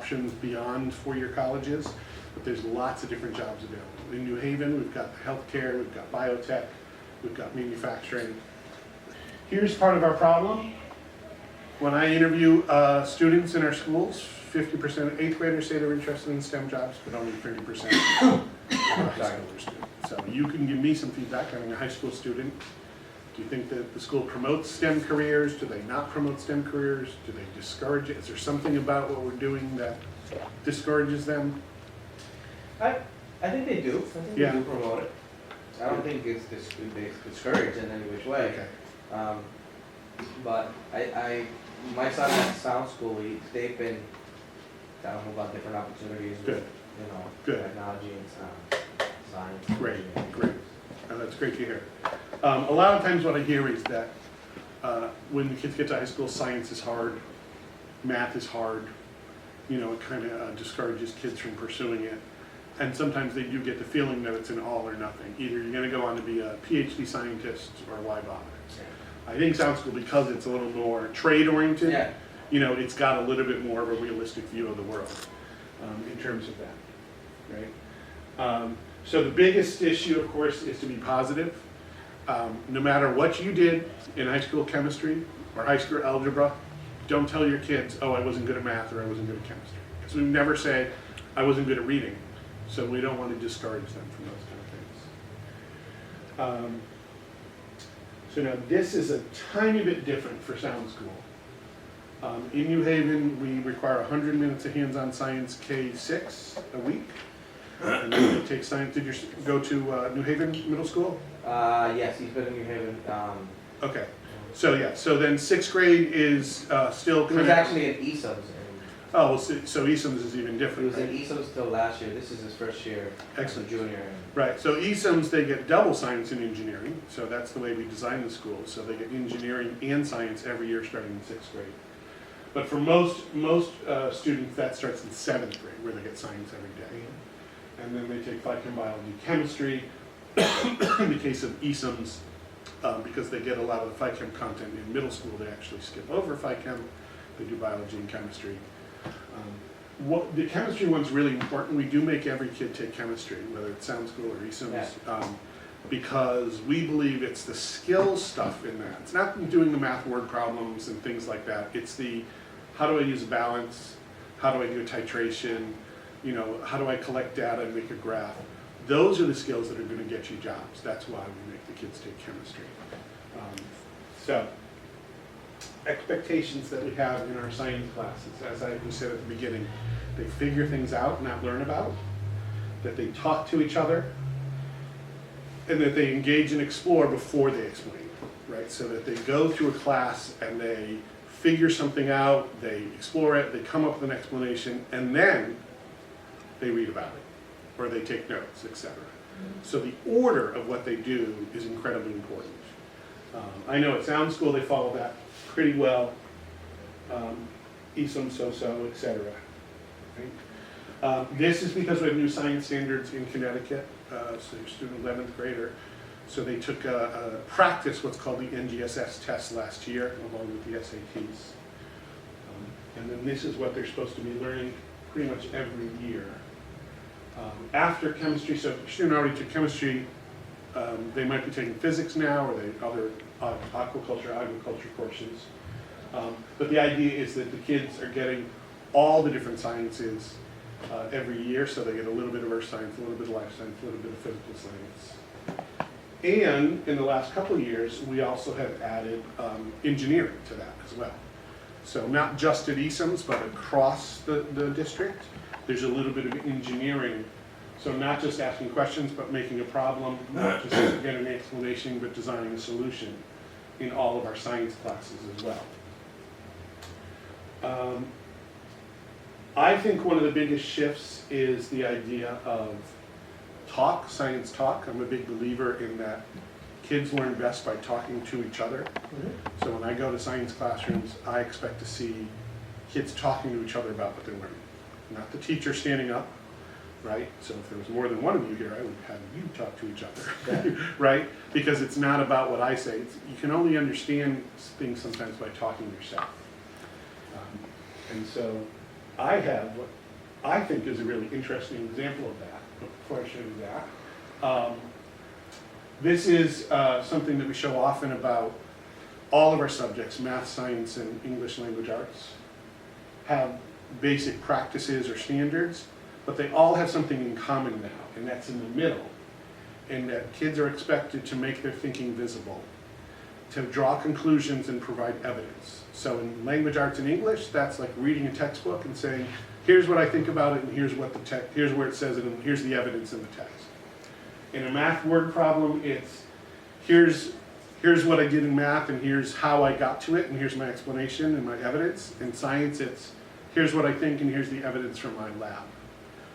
options beyond four-year colleges, but there's lots of different jobs available. In New Haven, we've got healthcare, we've got biotech, we've got manufacturing. Here's part of our problem. When I interview students in our schools, 50% of 8th graders say they're interested in STEM jobs, but only 30% are high schoolers do. So you can give me some feedback. I'm a high school student. Do you think that the school promotes STEM careers? Do they not promote STEM careers? Do they discourage it? Is there something about what we're doing that discourages them? I think they do. I think Yeah. they do promote it. I don't think it's discouraged in any which way. Okay. But my son at Sound School, they've been telling him about different opportunities Good. with, Good. technology and science. Great, great. That's great to hear. A lot of times what I hear is that when the kids get to high school, science is hard, math is hard, it kind of discourages kids from pursuing it. And sometimes they do get the feeling that it's an all or nothing. Either you're going to go on to be a PhD scientist or why bother. I think Sound School, because it's a little more trade-oriented, Yeah. It's got a little bit more of a realistic view of the world in terms of that, right? So the biggest issue, of course, is to be positive. No matter what you did in high school chemistry or high school algebra, don't tell your kids, oh, I wasn't good at math or I wasn't good at chemistry. Because we never say, I wasn't good at reading. So we don't want to discourage them from those kind of things. So now this is a tiny bit different for Sound School. In New Haven, we require 100 minutes of hands-on science K6 a week. And then you take science. Did you go to New Haven Middle School? Yes, he's been in New Haven. Okay. So yeah, so then 6th grade is still He kind was of... actually at ESOMS. Oh, well, so ESOMS is even He different, was right? in ESOMS till last year. This is his first year Excellent. as a junior. Right, so ESOMS, they get double science and engineering, so that's the way we design the school. So they get engineering and science every year starting in 6th grade. But for most students, that starts in 7th grade, where they get science every day. And then they take phychem, biology, chemistry. In the case of ESOMS, because they get a lot of the phychem content in middle school, they actually skip over phychem. They do biology and chemistry. The chemistry one's really important. We do make every kid take chemistry, whether it's Sound School or ESOMS, because we believe it's the skills stuff in that. It's not doing the math word problems and things like that. It's the, how do I use a balance? How do I do a titration? How do I collect data and make a graph? Those are the skills that are going to get you jobs. That's why we make the kids take chemistry. So, expectations that we have in our science classes, as I said at the beginning, they figure things out, not learn about, that they talk to each other, and that they engage and explore before they explain, right? So that they go through a class and they figure something out, they explore it, they come up with an explanation, and then they read about it, or they take notes, etc. So the order of what they do is incredibly important. I know at Sound School they follow that pretty well, ESOM, so-so, etc. Right? This is because we have new science standards in Connecticut, so you're a student 11th grader. So they took a practice what's called the NGSS test last year, along with the SATs. And then this is what they're supposed to be learning pretty much every year. After chemistry, so if a student already took chemistry, they might be taking physics now, or they other aquaculture, agriculture courses. But the idea is that the kids are getting all the different sciences every year, so they get a little bit of earth science, a little bit of life science, a little bit of physical science. And in the last couple of years, we also have added engineering to that as well. So not just at ESOMS, but across the district, there's a little bit of engineering. So not just asking questions, but making a problem, not just getting an explanation, but designing a solution in all of our science classes as well. I think one of the biggest shifts is the idea of talk, science talk. I'm a big believer in that kids learn best by talking to each other. So when I go to science classrooms, I expect to see kids talking to each other about what they're learning. Not the teacher standing up, right? So if there was more than one of you here, I would have you talk to each other, right? Because it's not about what I say. You can only understand things sometimes by talking yourself. And so I have what I think is a really interesting example of that. Before I show you that, this is something that we show often about all of our subjects, math, science, and English language arts, have basic practices or standards, but they all have something in common now, and that's in the middle, and that kids are expected to make their thinking visible, to draw conclusions and provide evidence. So in language arts and English, that's like reading a textbook and saying, here's what I think about it, and here's what here's where it says it, and here's the evidence in the text. In a math word problem, it's here's what I did in math, and here's how I got to it, and here's my explanation and my evidence. In science, it's here's what I think, and here's the evidence from my lab.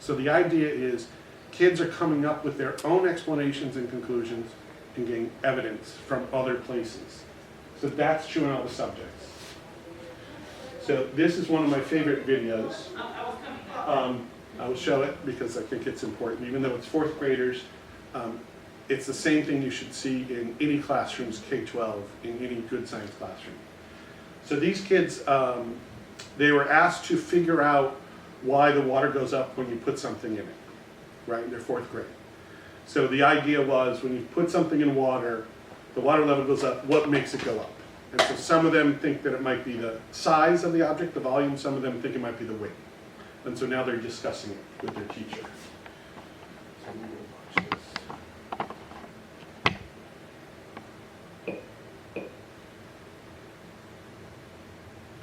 So the idea is kids are coming up with their own explanations and conclusions and getting evidence from other places. So that's true in all the subjects. So this is one of my favorite videos. I will show it because I think it's important. Even though it's fourth graders, it's the same thing you should see in any classrooms, K-12, in any good science classroom. So these kids, they were asked to figure out why the water goes up when you put something in it, right? In their fourth grade. So the idea was when you put something in water, the water level goes up, what makes it go up? And so some of them think that it might be the size of the object, the volume, some of them think it might be the weight. And so now they're discussing it with their teacher. So we will watch this.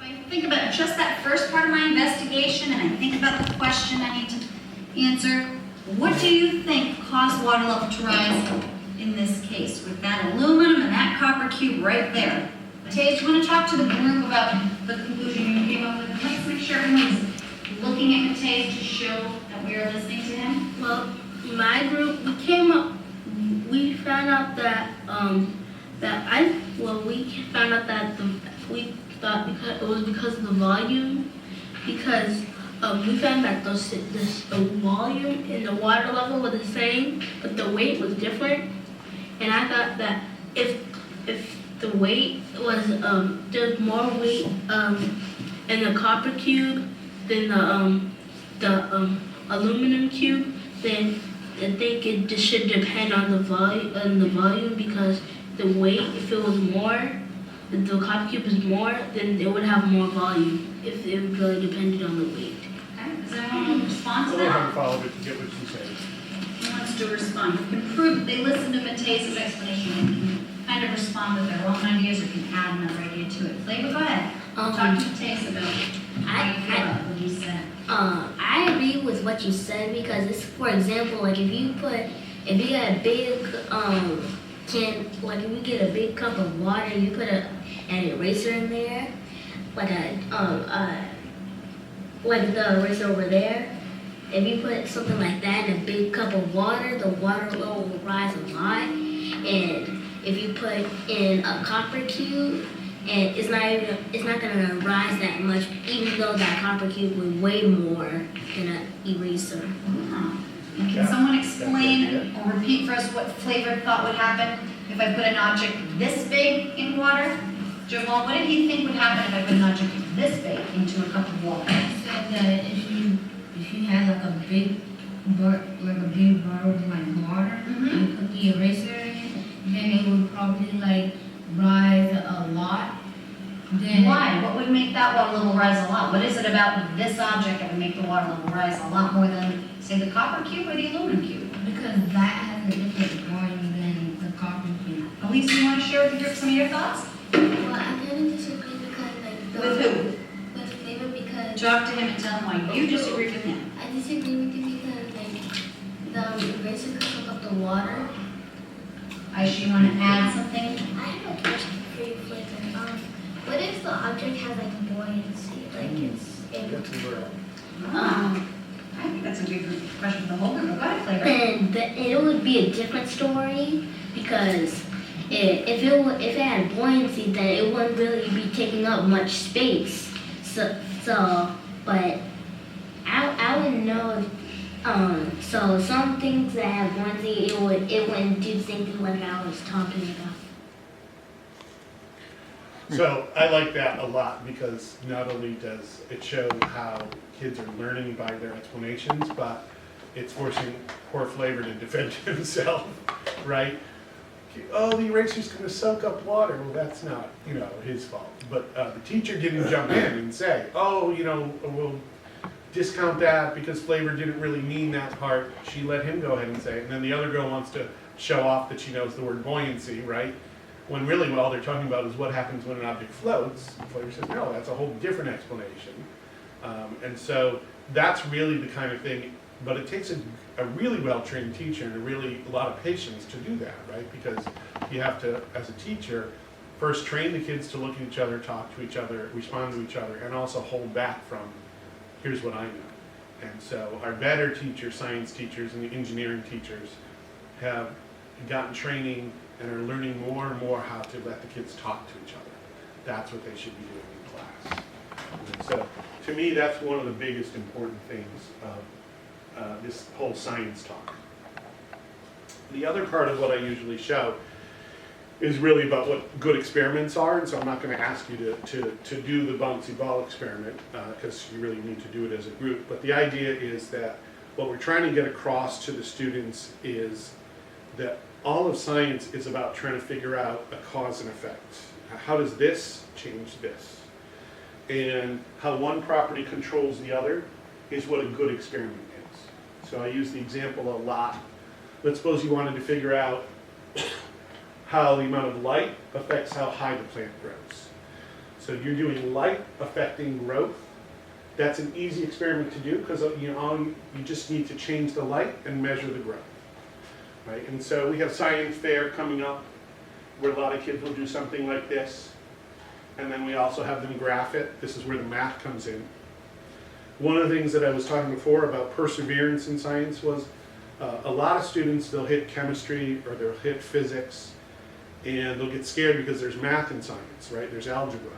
If I think about just that first part of my investigation and I think about the question I need to answer, what do you think caused water level to rise in this case with that aluminum and that copper cube right there? Taze, do you want to talk to the group about the conclusion you came up with? And let's make sure everyone's looking at Taze to show that we are listening to him. Well, my group, we found out that, we thought because it was because of the volume, because we found that the volume and the water level were the same, but the weight was different. And I thought that if the weight was, there's more weight in the copper cube than the aluminum cube, then I think it just should depend on the volume because the weight, if it was more, if the copper cube is more, then it would have more volume if it really depended on the weight. Okay, does anyone want to respond to I don't have that? to follow it to get what she's saying. Who wants to respond? You can prove that they listened to Taze's explanation and can kind of respond with their own ideas or can add another idea to it. Flavor, go ahead. Talk to Taze about how you feel about what he said. I agree with what you said because it's, for example, like if you get a big if you get a big cup of water, you put an eraser in there, like the eraser over there. If you put something like that in a big cup of water, the water level will rise a lot. And if you put in a copper cube, and it's not gonna rise that much, even though that copper cube would weigh more than an eraser. And can someone explain or repeat for us what Flavor thought would happen if I put an object this big in water? Jamal, what did he think would happen if I put an object this big into a cup of water? He said that if you had like a big bar of like water, and you put the eraser in it, then it would probably like rise a lot. Then Why? What would make that water level rise a lot? What is it about this object that would make the water level rise a lot more than, say, the copper cube or the aluminum cube? because that has a different volume than the copper cube. Elise, you want to share with the group some of your thoughts? Well, I kind of disagree because With who? with Flavor because Talk to him and tell him why you disagree with him. I disagree with you because the eraser could soak up the water. Aishi, you want to add something? I have a question for you, Flavor. What if the object has like buoyancy, like I think that's a good question for the whole group. Go ahead, Flavor. and it would be a different story because if it had buoyancy, then it wouldn't really be taking up much space. But I wouldn't know if so some things that have buoyancy, it wouldn't do the same thing like I was talking about. So I like that a lot because not only does it show how kids are learning by their explanations, but it's forcing poor Flavor to defend himself, right? Oh, the eraser's gonna soak up water. Well, that's not, his fault. But the teacher didn't jump in and say, oh, we'll discount that because Flavor didn't really mean that part. She let him go ahead and say it. And then the other girl wants to show off that she knows the word buoyancy, right? When really all they're talking about is what happens when an object floats. Flavor says, no, that's a whole different explanation. And so that's really the kind of thing, but it takes a really well-trained teacher and a lot of patience to do that, right? Because you have to, as a teacher, first train the kids to look at each other, talk to each other, respond to each other, and also hold back from, here's what I know. And so our better teachers, science teachers and the engineering teachers have gotten training and are learning more and more how to let the kids talk to each other. That's what they should be doing in class. And so to me, that's one of the biggest important things of this whole science talk. The other part of what I usually show is really about what good experiments are, and so I'm not going to ask you to do the bouncy ball experiment because you really need to do it as a group. But the idea is that what we're trying to get across to the students is that all of science is about trying to figure out a cause and effect. How does this change this? And how one property controls the other is what a good experiment is. So I use the example a lot. Let's suppose you wanted to figure out how the amount of light affects how high the plant grows. So you're doing light affecting growth. That's an easy experiment to do because you just need to change the light and measure the growth. Right? And so we have science fair coming up where a lot of kids will do something like this. And then we also have them graph it. This is where the math comes in. One of the things that I was talking before about perseverance in science was a lot of students, they'll hit chemistry or they'll hit physics and they'll get scared because there's math in science, right? There's algebra.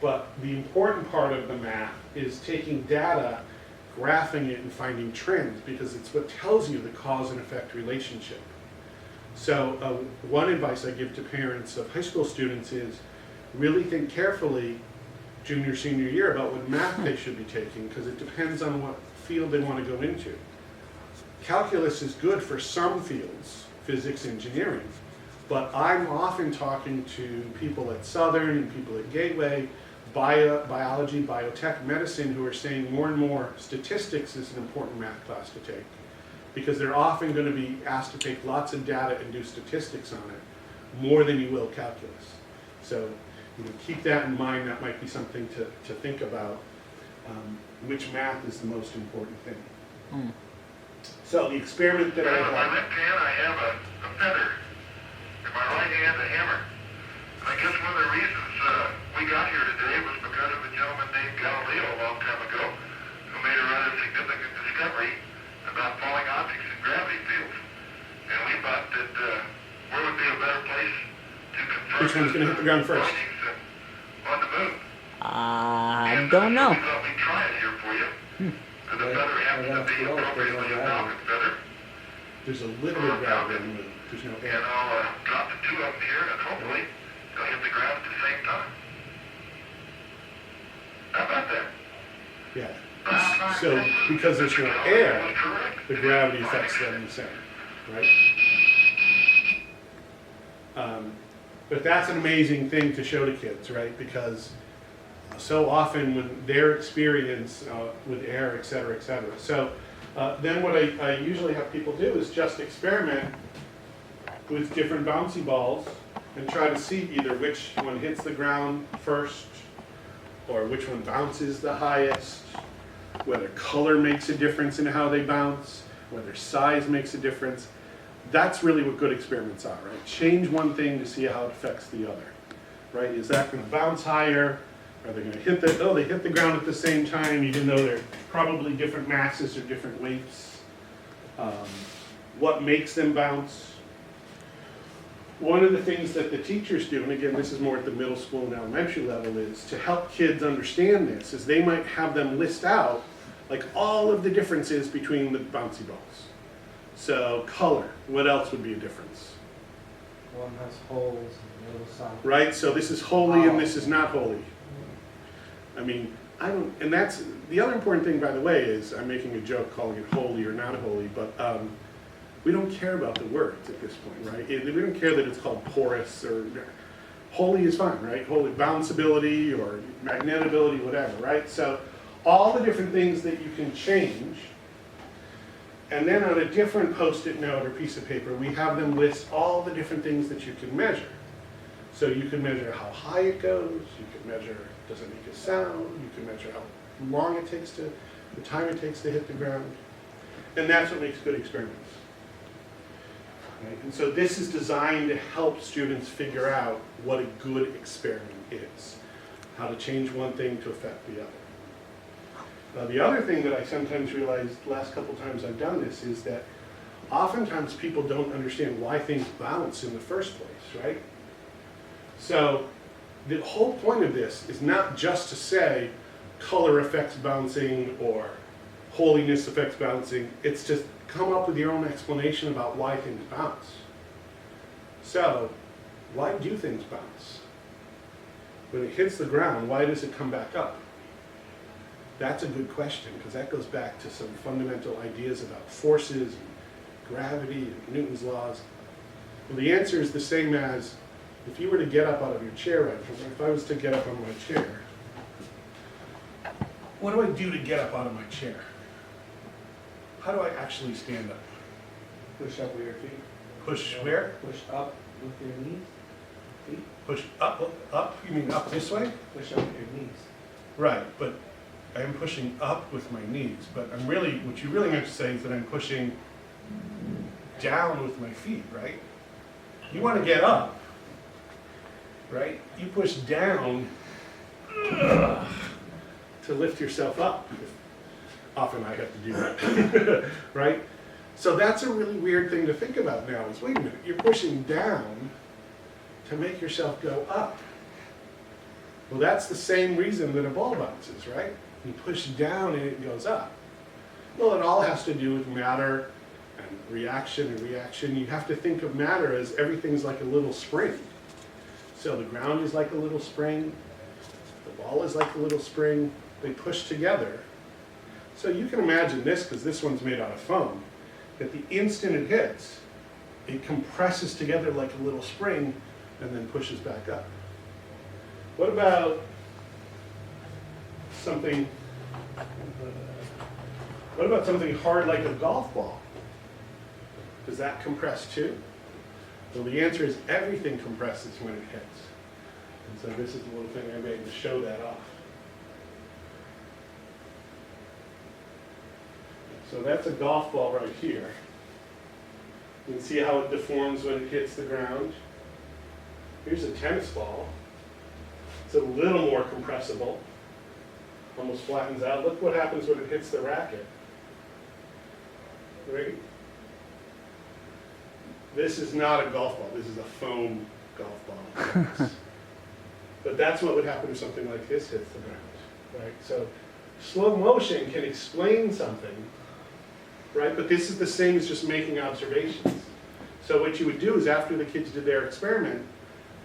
But the important part of the math is taking data, graphing it, and finding trends because it's what tells you the cause and effect relationship. So one advice I give to parents of high school students is really think carefully junior, senior year about what math they should be taking because it depends on what field they want to go into. Calculus is good for some fields, physics, engineering, but I'm often talking to people at Southern and people at Gateway, biology, biotech, medicine, who are saying more and more statistics is an important math class to take because they're often going to be asked to take lots of data and do statistics on it more than you will calculus. So keep that in mind. That might be something to think about, which math is the most important thing. So the experiment that I In my have, left hand, I have a feather. In my right hand, a hammer. And I guess one of the reasons we got here today was because of a gentleman named Galileo a long time ago who made a rather significant discovery about falling objects in gravity fields. And we thought that where would be a better place to confirm which one's going to hit the ground first? findings than on the moon. I don't know. We thought we'd try it here for you. And the feather happens to be appropriately a falcon feather. There's a little bit of gravity on the moon. There's no And air. I'll drop the two of them here, and hopefully they'll hit the ground at the same time. How about that? Yeah. So because there's no air, the gravity affects them the same, right? But that's an amazing thing to show to kids, right? Because so often when their experience with air, et cetera, et cetera. So then what I usually have people do is just experiment with different bouncy balls and try to see either which one hits the ground first or which one bounces the highest, whether color makes a difference in how they bounce, whether size makes a difference. That's really what good experiments are, right? Change one thing to see how it affects the other, right? Is that going to bounce higher? Are they going to hit they hit the ground at the same time, even though they're probably different masses or different weights. What makes them bounce? One of the things that the teachers do, and again, this is more at the middle school and elementary level, is to help kids understand this, is they might have them list out like all of the differences between the bouncy balls. So color, what else would be a difference? One has holes and the other side. right? So this is holy and this is not holy. I mean, I don't, and that's, the other important thing, by the way, is I'm making a joke calling it holy or not holy, but we don't care about the words at this point, right? We don't care that it's called porous or, holy is fine, right? Holy, bounceability or magnetability, whatever, right? So all the different things that you can change, and then on a different Post-it note or piece of paper, we have them list all the different things that you can measure. So you can measure how high it goes, you can measure, does it make a sound, you can measure how long it takes to, the time it takes to hit the ground. And that's what makes good experiments. Right? And so this is designed to help students figure out what a good experiment is, how to change one thing to affect the other. Now, the other thing that I sometimes realized last couple times I've done this is that oftentimes people don't understand why things bounce in the first place, right? So the whole point of this is not just to say color affects bouncing or holiness affects bouncing. It's to come up with your own explanation about why things bounce. So, why do things bounce? When it hits the ground, why does it come back up? That's a good question, because that goes back to some fundamental ideas about forces, and gravity, and Newton's laws. Well, the answer is the same as if you were to get up out of your chair right now. If I was to get up on my chair, what do I do to get up out of my chair? How do I actually stand up? Push up with your feet. Push where? Push up with your knees. Feet. Push up? You mean up this way? Push up with your knees. Right, but I am pushing up with my knees, but I'm really, what you really meant to say is that I'm pushing down with my feet, right? You want to get up, right? You push down to lift yourself up. Often I have to do that, right? So that's a really weird thing to think about now is, wait a minute, you're pushing down to make yourself go up. Well, that's the same reason that a ball bounces, right? You push down and it goes up. Well, it all has to do with matter and reaction. You have to think of matter as everything's like a little spring. So the ground is like a little spring, the ball is like a little spring, they push together. So you can imagine this, because this one's made out of foam, that the instant it hits, it compresses together like a little spring and then pushes back up. What about something hard like a golf ball? Does that compress too? Well, the answer is everything compresses when it hits. And so this is the little thing I made to show that off. So that's a golf ball right here. You can see how it deforms when it hits the ground. Here's a tennis ball. It's a little more compressible. Almost flattens out. Look what happens when it hits the racket. Right? This is not a golf ball. This is a foam golf ball. But that's what would happen if something like this hits the ground. Right? So slow motion can explain something, right? But this is the same as just making observations. So what you would do is after the kids did their experiment,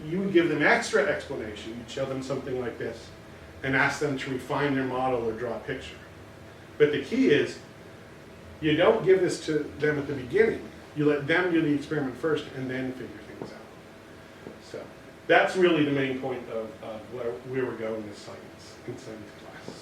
you would give them extra explanation. You'd show them something like this and ask them to refine their model or draw a picture. But the key is, you don't give this to them at the beginning. You let them do the experiment first and then figure things out. So that's really the main point of where we were going in science class.